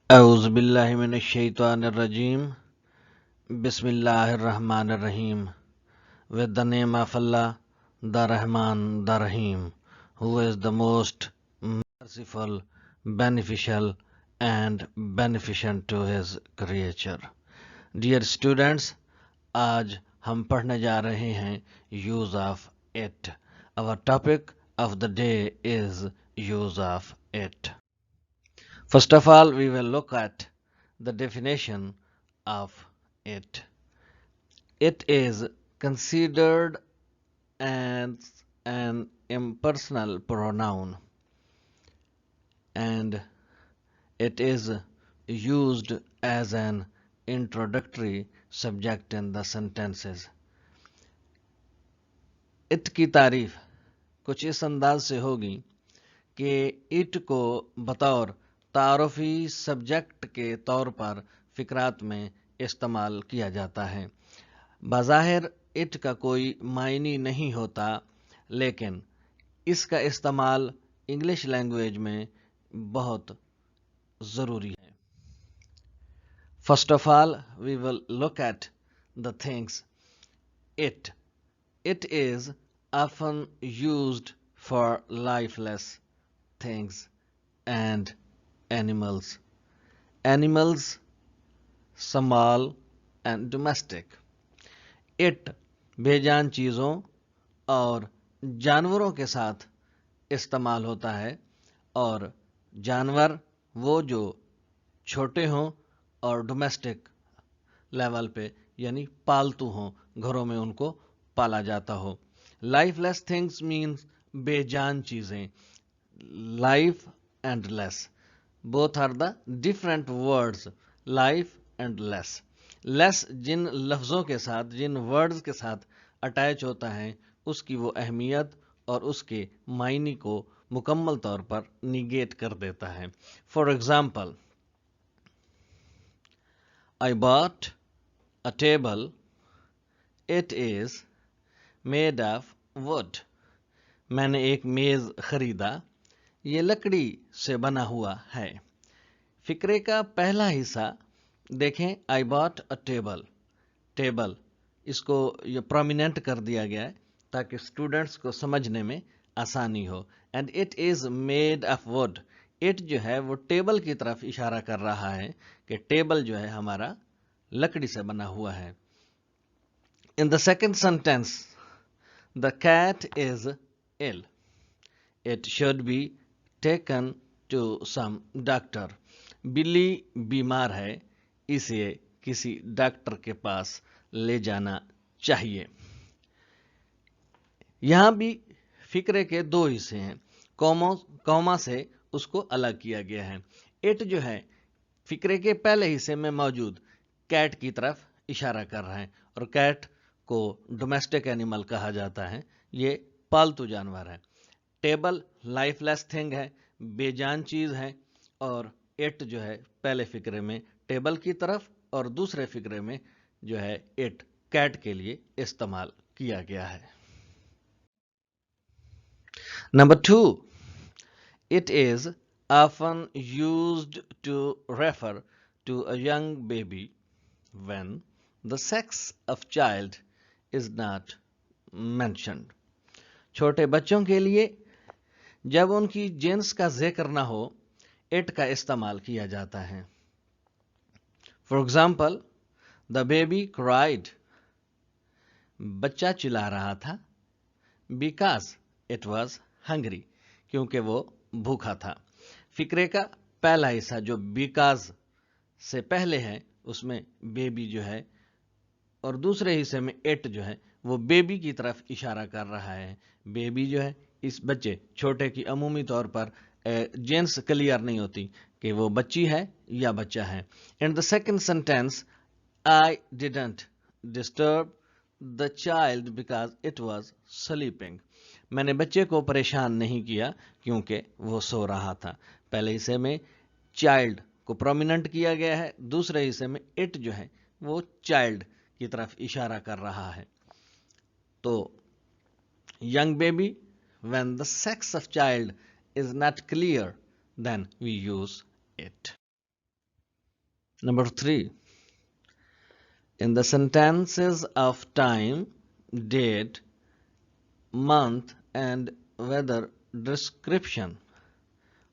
اعوذ باللہ من الشیطان الرجیم بسم اللہ الرحمن الرحیم with the name of Allah, the Rahman, the Rahim, who is the most merciful, beneficial and beneficent to his creature. Dear students, آج ہم پڑھنے جا رہے ہیں use of it. Our topic of the day is use of it. First of all, we will look at the definition of it. It is considered as an impersonal pronoun and it is used as an introductory subject in the sentences. It کی تعریف کچھ اس انداز سے ہوگی کہ it کو بطور تعارفی subject کے طور پر فقرات میں استعمال کیا جاتا ہے. بظاہر اٹ کا کوئی معنی نہیں ہوتا لیکن اس کا استعمال انگلش لینگویج میں بہت ضروری ہے. First of all we will look at the things. It is often used for lifeless things and animals. Animals, small and domestic. It بے جان چیزوں اور جانوروں کے ساتھ استعمال ہوتا ہے اور جانور وہ جو چھوٹے ہوں اور ڈومیسٹک لیول پہ یعنی پالتو ہوں، گھروں میں ان کو پالا جاتا ہو. لائف لیس تھنگس مینس بے جان چیزیں. Life and less both are the different words, life and less. لیس جن لفظوں کے ساتھ جن ورڈز کے ساتھ اٹیچ ہوتا ہے اس کی وہ اہمیت اور اس کے معنی کو مکمل طور پر نیگیٹ کر دیتا ہے. For example, I bought a table. It is made of wood. میں نے ایک میز خریدا، یہ لکڑی سے بنا ہوا ہے. فقرے کا پہلا حصہ دیکھیں. I bought a table. Table اس کو یہ پرومیننٹ کر دیا گیا ہے تاکہ اسٹوڈنٹس کو سمجھنے میں آسانی ہو. And it is made of wood. It جو ہے وہ ٹیبل کی طرف اشارہ کر رہا ہے کہ ٹیبل جو ہے ہمارا لکڑی سے بنا ہوا ہے. In the second sentence, the cat is ill. It should be taken to some doctor. بلی بیمار ہے، اسے کسی ڈاکٹر کے پاس لے جانا چاہیے. یہاں بھی فقرے کے دو حصے ہیں. کوما سے اس کو الگ کیا گیا ہے. اٹ جو ہے فقرے کے پہلے حصے میں موجود کیٹ کی طرف اشارہ کر رہا ہے اور کیٹ کو ڈومیسٹک اینیمل کہا جاتا ہے، یہ پالتو جانور ہے. ٹیبل لائف لیس تھنگ ہے، بے جان چیز ہے، اور اٹ جو ہے پہلے فقرے میں ٹیبل کی طرف اور دوسرے فقرے میں جو ہے اٹ کیٹ کے لیے استعمال کیا گیا ہے. Number 2، it is often used to refer to a young baby when the sex of child is not mentioned. چھوٹے بچوں کے لیے جب ان کی جنس کا ذکر نہ ہو اٹ کا استعمال کیا جاتا ہے. For example, the baby cried. بچہ چلا رہا تھا. بیکاز اٹ واز ہنگری، کیونکہ وہ بھوکا تھا. فقرے کا پہلا حصہ جو بیکاز سے پہلے ہے اس میں بیبی جو ہے اور دوسرے حصے میں اٹ جو ہے وہ بیبی کی طرف اشارہ کر رہا ہے. بیبی جو ہے اس بچے چھوٹے کی عمومی طور پر جینس کلیئر نہیں ہوتی کہ وہ بچی ہے یا بچہ ہے. In the second sentence, I didn't disturb the child because it was sleeping. میں نے بچے کو پریشان نہیں کیا کیونکہ وہ سو رہا تھا. پہلے حصے میں چائلڈ کو پرومیننٹ کیا گیا ہے، دوسرے حصے میں اٹ جو ہے وہ چائلڈ کی طرف اشارہ کر رہا ہے. تو young baby, when the sex of child is not clear, then we use it. Number 3. In the sentences of time, date, month and weather description,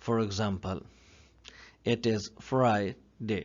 For example, it is Friday.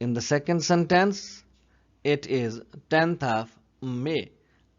In the second sentence, it is 10th of May.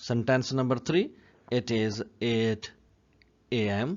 Sentence number 3, it is 8 a.m.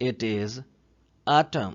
It is autumn.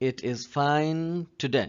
It is fine today.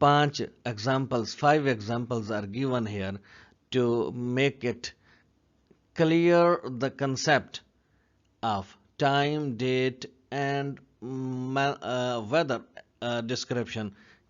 5 examples are given here to make it clear the concept of time, date and weather description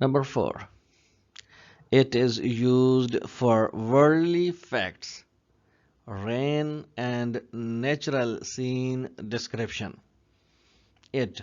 Number 4. It is used for worldly facts, rain and natural scene description. It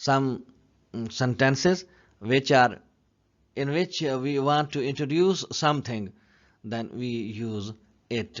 Some sentences in which we want to introduce something, then we use it.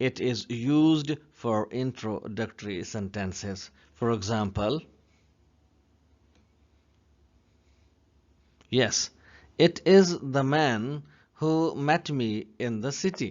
It is used for introductory sentences. For example, yes, it is the man who met me in the city.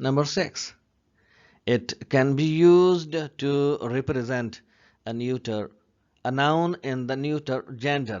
Number 6. It can be used to represent a noun in the neuter gender.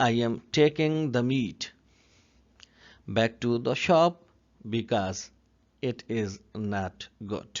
I am taking the meat back to the shop because it is not good.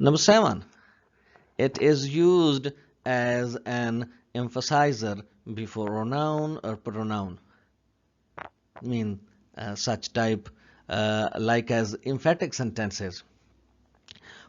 Number 7. It is used as an emphasizer before a noun or pronoun. Mean such type like as emphatic sentences.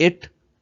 It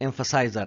emphasizer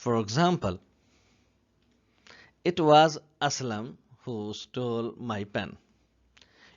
For example, it was Aslam who stole my pen.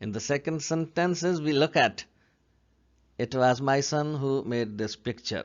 In the second sentences we look at it was my son who made this picture.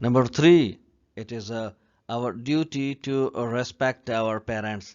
Number 3, it is our duty to respect our parents.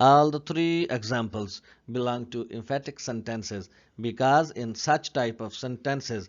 All the 3 examples belong to emphatic sentences because in such type of sentences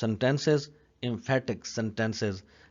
sentences emphatic sentences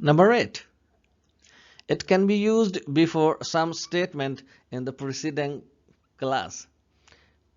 Number 8, it can be used before some statement in the preceding clause.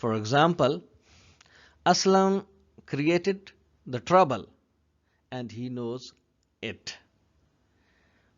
For example, Aslam created the trouble and he knows it.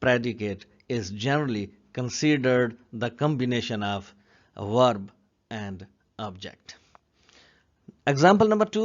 predicate is generally considered the combination of verb and object. Example number 2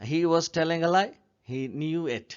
He was telling a lie. He knew it.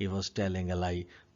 he was telling a lie,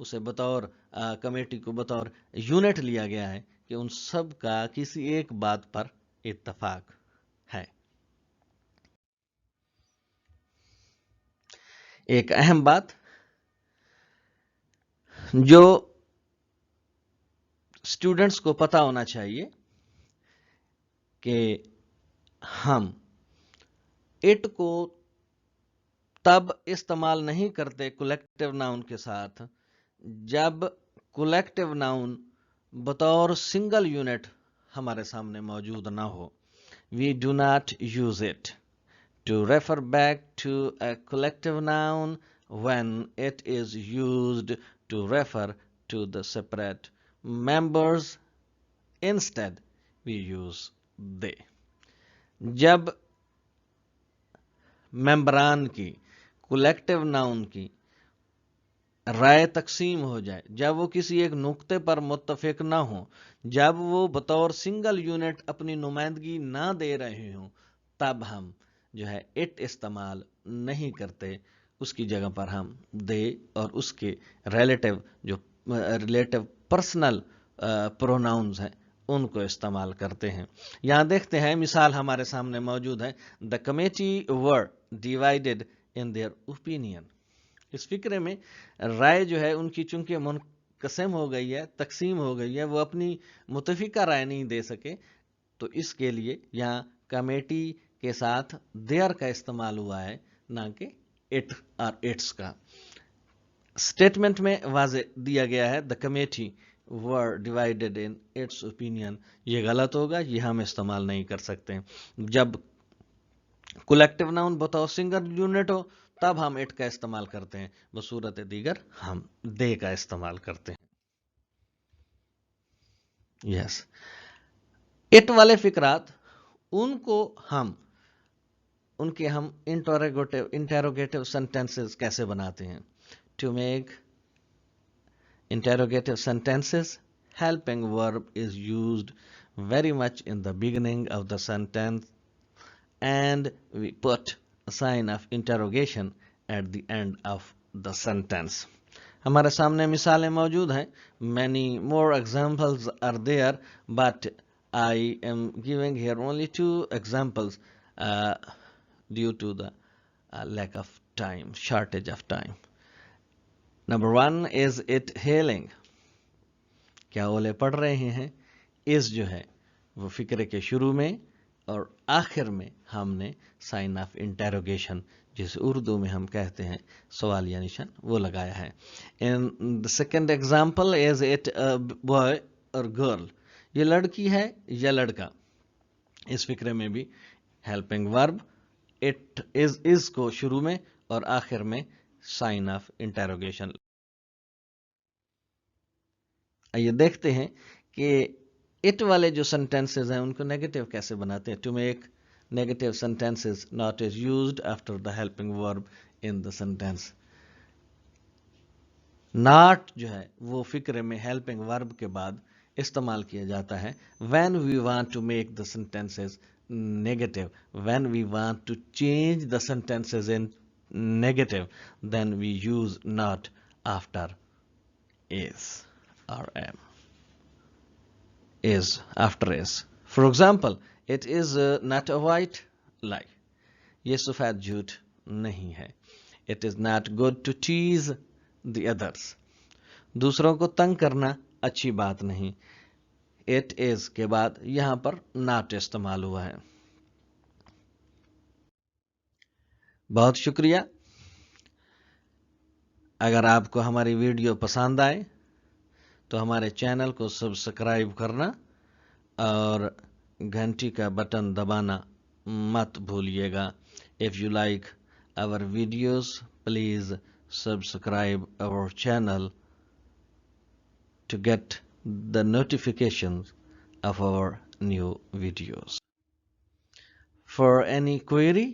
اسے بطور committee کو بطور unit لیا گیا ہے کہ ان سب کا کسی ایک بات پر اتفاق ہے. ایک اہم بات جو اسٹوڈنٹس کو پتا ہونا چاہیے کہ ہم اٹ کو تب استعمال نہیں کرتے کولیکٹیو ناؤن کے ساتھ جب کولیکٹیو ناؤن بطور سنگل یونٹ ہمارے سامنے موجود نہ ہو. We do not use it to refer back to a collective noun when it is used to refer to the separate members. Instead, we use they. جب ممبران کی کولیکٹیو ناؤن کی رائے تقسیم ہو جائے، جب وہ کسی ایک نقطے پر متفق نہ ہوں، جب وہ بطور سنگل یونٹ اپنی نمائندگی نہ دے رہے ہوں، تب ہم جو ہے اٹ استعمال نہیں کرتے. اس کی جگہ پر ہم دے اور اس کے ریلیٹو پرسنل پروناؤنز ہیں ان کو استعمال کرتے ہیں. یہاں دیکھتے ہیں مثال ہمارے سامنے موجود ہے. The committee were divided in their opinion. اس فکرے میں رائے جو ہے ان کی چونکہ منقسم ہو گئی ہے، تقسیم ہو گئی ہے، وہ اپنی متفقہ رائے نہیں دے سکے، تو اس کے لیے یہاں کمیٹی کے ساتھ دیئر کا استعمال ہوا ہے، نہ کہ اٹ اور اٹس کا. اسٹیٹمنٹ میں واضح دیا گیا ہے the committee were divided in its opinion. یہ غلط ہوگا، یہ ہم استعمال نہیں کر سکتے. جب کولیکٹیو ناؤن بطور سنگل یونٹ ہو تب ہم اٹ کا استعمال کرتے ہیں، بصورت دیگر ہم دے کا استعمال کرتے ہیں. یس اٹ والے فکرات ان کو ان کے ہم انٹروگیٹو سینٹینسز کیسے بناتے ہیں. To make interrogative sentences, helping verb is used very much in the beginning of the sentence and we put a sign of interrogation at the end of the sentence. ہمارے سامنے مثالیں موجود ہیں. Many more examples are there, but I am giving here only 2 examples due to the lack of time, shortage of time. Number 1 is it hailing. کیا اولے پڑھ رہے ہیں؟ اس جو ہے وہ فکرے کے شروع میں اور آخر میں ہم نے سائن آف انٹیروگیشن جسے اردو میں ہم کہتے ہیں سوالیہ نشان وہ لگایا ہے. In the second example is it a boy or girl. یہ لڑکی ہے یا لڑکا. اس فکرے میں بھی helping verb it is کو شروع میں اور آخر میں سائن آف انٹیروگیشن. آئیے دیکھتے ہیں کہ اٹ والے جو سینٹینسز ہیں ان کو نیگیٹو کیسے بناتے ہیں. To make negative sentences not is used after the helping verb in the sentence. Not جو ہے وہ فکرے میں ہیلپنگ ورب کے بعد استعمال کیا جاتا ہے when we want to make the sentences negative. When we want to change the sentences in negative then we use not after is or am. Is after is. For example, it is not a white lie. یہ سفید جھوٹ نہیں ہے. It is not good to tease the others. دوسروں کو تنگ کرنا اچھی بات نہیں. It is کے بعد یہاں پر not استعمال ہوا ہے. بہت شکریہ. اگر آپ کو ہماری ویڈیو پسند آئے تو ہمارے چینل کو سبسکرائب کرنا اور گھنٹی کا بٹن دبانا مت بھولیے گا. If you like our videos, please subscribe our channel to get the notifications of our new videos. For any query,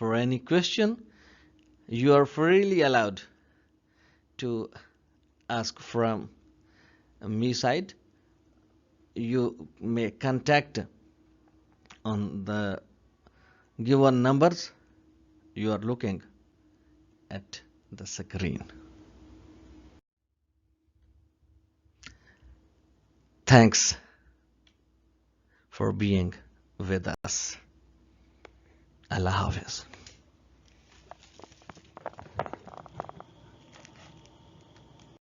for any question, you are freely allowed to ask from me side. You may contact on the given numbers you are looking at the screen. Thanks for being with us. Allah Hafiz.